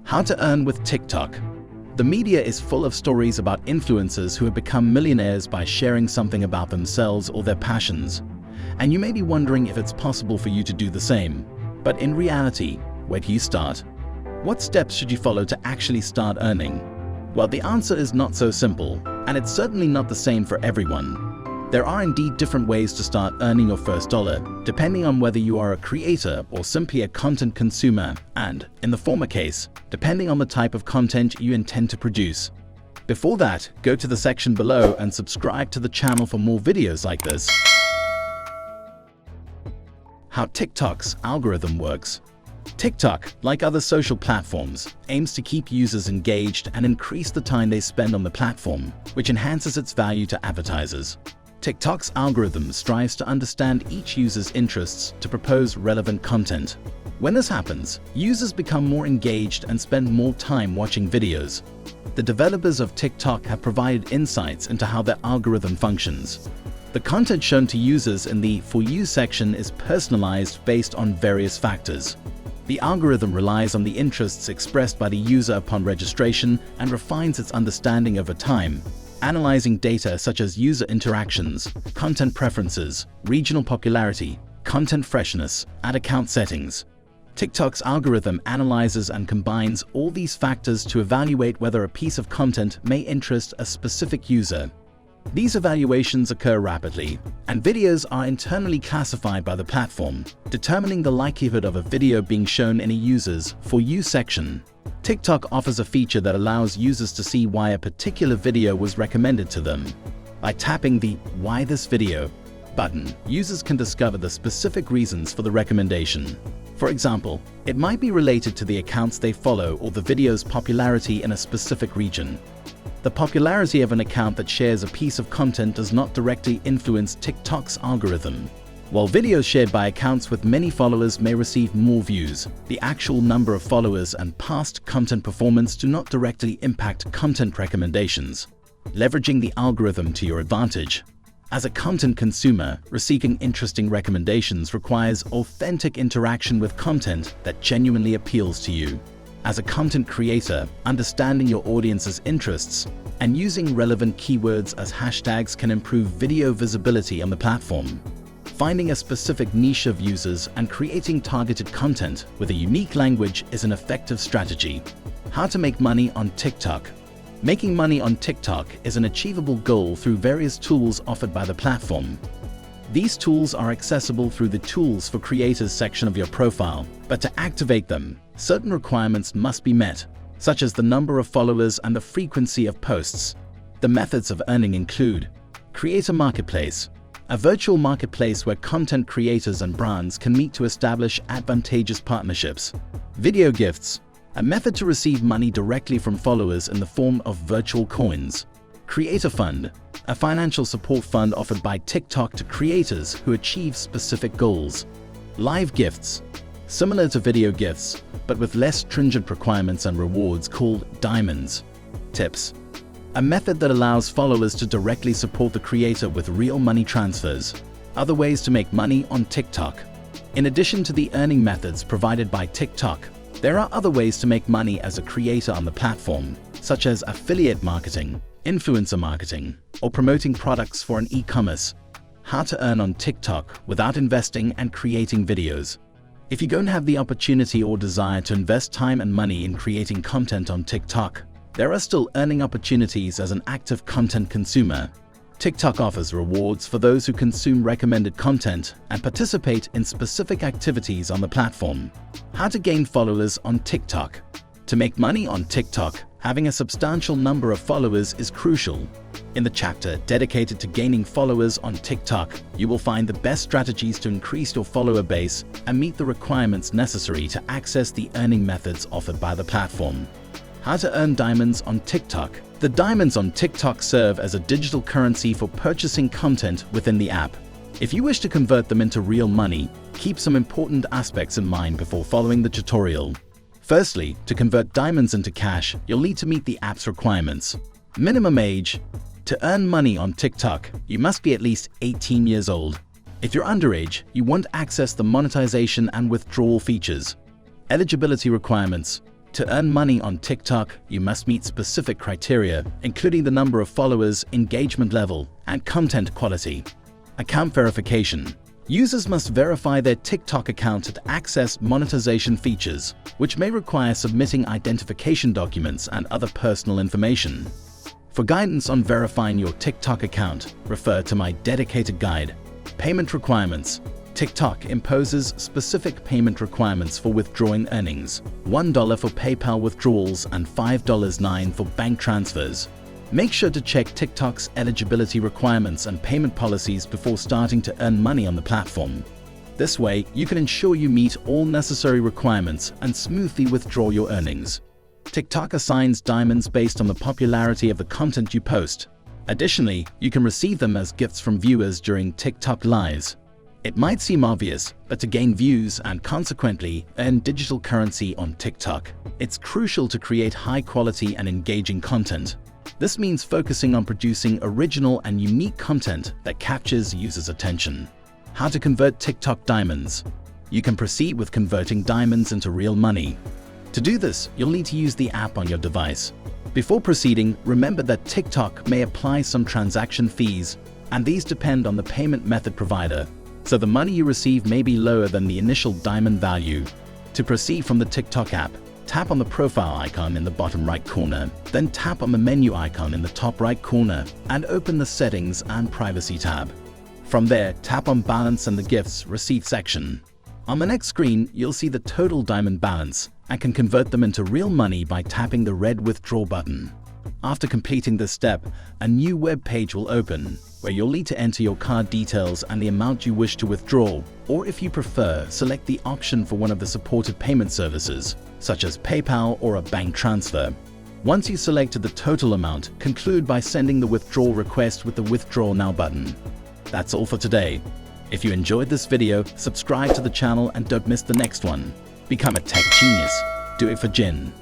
How to earn with TikTok. The media is full of stories about influencers who have become millionaires by sharing something about themselves or their passions. And you may be wondering if it's possible for you to do the same. But in reality, where do you start? What steps should you follow to actually start earning? Well, the answer is not so simple, and it's certainly not the same for everyone. There are indeed different ways to start earning your first dollar, depending on whether you are a creator or simply a content consumer, and, in the former case, depending on the type of content you intend to produce. Before that, go to the section below and subscribe to the channel for more videos like this. How TikTok's algorithm works. TikTok, like other social platforms, aims to keep users engaged and increase the time they spend on the platform, which enhances its value to advertisers. TikTok's algorithm strives to understand each user's interests to propose relevant content. When this happens, users become more engaged and spend more time watching videos. The developers of TikTok have provided insights into how their algorithm functions. The content shown to users in the For You section is personalized based on various factors. The algorithm relies on the interests expressed by the user upon registration and refines its understanding over time, analyzing data such as user interactions, content preferences, regional popularity, content freshness, and account settings. TikTok's algorithm analyzes and combines all these factors to evaluate whether a piece of content may interest a specific user. These evaluations occur rapidly, and videos are internally classified by the platform, determining the likelihood of a video being shown in a user's For You section. TikTok offers a feature that allows users to see why a particular video was recommended to them. By tapping the Why This Video button, users can discover the specific reasons for the recommendation. For example, it might be related to the accounts they follow or the video's popularity in a specific region. The popularity of an account that shares a piece of content does not directly influence TikTok's algorithm. While videos shared by accounts with many followers may receive more views, the actual number of followers and past content performance do not directly impact content recommendations. Leveraging the algorithm to your advantage. As a content consumer, receiving interesting recommendations requires authentic interaction with content that genuinely appeals to you. As a content creator, understanding your audience's interests and using relevant keywords as hashtags can improve video visibility on the platform. Finding a specific niche of users and creating targeted content with a unique language is an effective strategy. How to make money on TikTok. Making money on TikTok is an achievable goal through various tools offered by the platform. These tools are accessible through the Tools for Creators section of your profile, but to activate them, certain requirements must be met, such as the number of followers and the frequency of posts. The methods of earning include Creator Marketplace, a virtual marketplace where content creators and brands can meet to establish advantageous partnerships. Video Gifts, a method to receive money directly from followers in the form of virtual coins. Creator Fund, a financial support fund offered by TikTok to creators who achieve specific goals. Live Gifts, similar to video gifts, but with less stringent requirements and rewards, called Diamonds. Tips, a method that allows followers to directly support the creator with real money transfers. Other ways to make money on TikTok. In addition to the earning methods provided by TikTok, there are other ways to make money as a creator on the platform, such as affiliate marketing, influencer marketing, or promoting products for an e-commerce. How to earn on TikTok without investing and creating videos. If you don't have the opportunity or desire to invest time and money in creating content on TikTok, there are still earning opportunities as an active content consumer. TikTok offers rewards for those who consume recommended content and participate in specific activities on the platform. How to gain followers on TikTok. To make money on TikTok, having a substantial number of followers is crucial. In the chapter dedicated to gaining followers on TikTok, you will find the best strategies to increase your follower base and meet the requirements necessary to access the earning methods offered by the platform. How to earn diamonds on TikTok. The diamonds on TikTok serve as a digital currency for purchasing content within the app. If you wish to convert them into real money, keep some important aspects in mind before following the tutorial. Firstly, to convert diamonds into cash, you'll need to meet the app's requirements. Minimum age. To earn money on TikTok, you must be at least 18 years old. If you're underage, you won't access the monetization and withdrawal features. Eligibility requirements. To earn money on TikTok, you must meet specific criteria, including the number of followers, engagement level, and content quality. Account verification. Users must verify their TikTok account to access monetization features, which may require submitting identification documents and other personal information. For guidance on verifying your TikTok account, refer to my dedicated guide. Payment requirements. TikTok imposes specific payment requirements for withdrawing earnings: $1 for PayPal withdrawals and $5.9 for bank transfers. Make sure to check TikTok's eligibility requirements and payment policies before starting to earn money on the platform. This way, you can ensure you meet all necessary requirements and smoothly withdraw your earnings. TikTok assigns diamonds based on the popularity of the content you post. Additionally, you can receive them as gifts from viewers during TikTok Lives. It might seem obvious, but to gain views and consequently earn digital currency on TikTok, it's crucial to create high-quality and engaging content. This means focusing on producing original and unique content that captures users' attention. How to convert TikTok diamonds. You can proceed with converting diamonds into real money. To do this, you'll need to use the app on your device. Before proceeding, remember that TikTok may apply some transaction fees, and these depend on the payment method provider, so the money you receive may be lower than the initial diamond value. To proceed from the TikTok app, tap on the profile icon in the bottom right corner, then tap on the menu icon in the top right corner and open the Settings and Privacy tab. From there, tap on Balance and the Gifts Receipt section. On the next screen, you'll see the total diamond balance and can convert them into real money by tapping the red Withdraw button. After completing this step, a new web page will open, where you'll need to enter your card details and the amount you wish to withdraw, or if you prefer, select the option for one of the supported payment services, such as PayPal or a bank transfer. Once you selected the total amount, conclude by sending the withdrawal request with the Withdraw Now button. That's all for today. If you enjoyed this video, subscribe to the channel and don't miss the next one. Become a tech genius. Do it for Jin.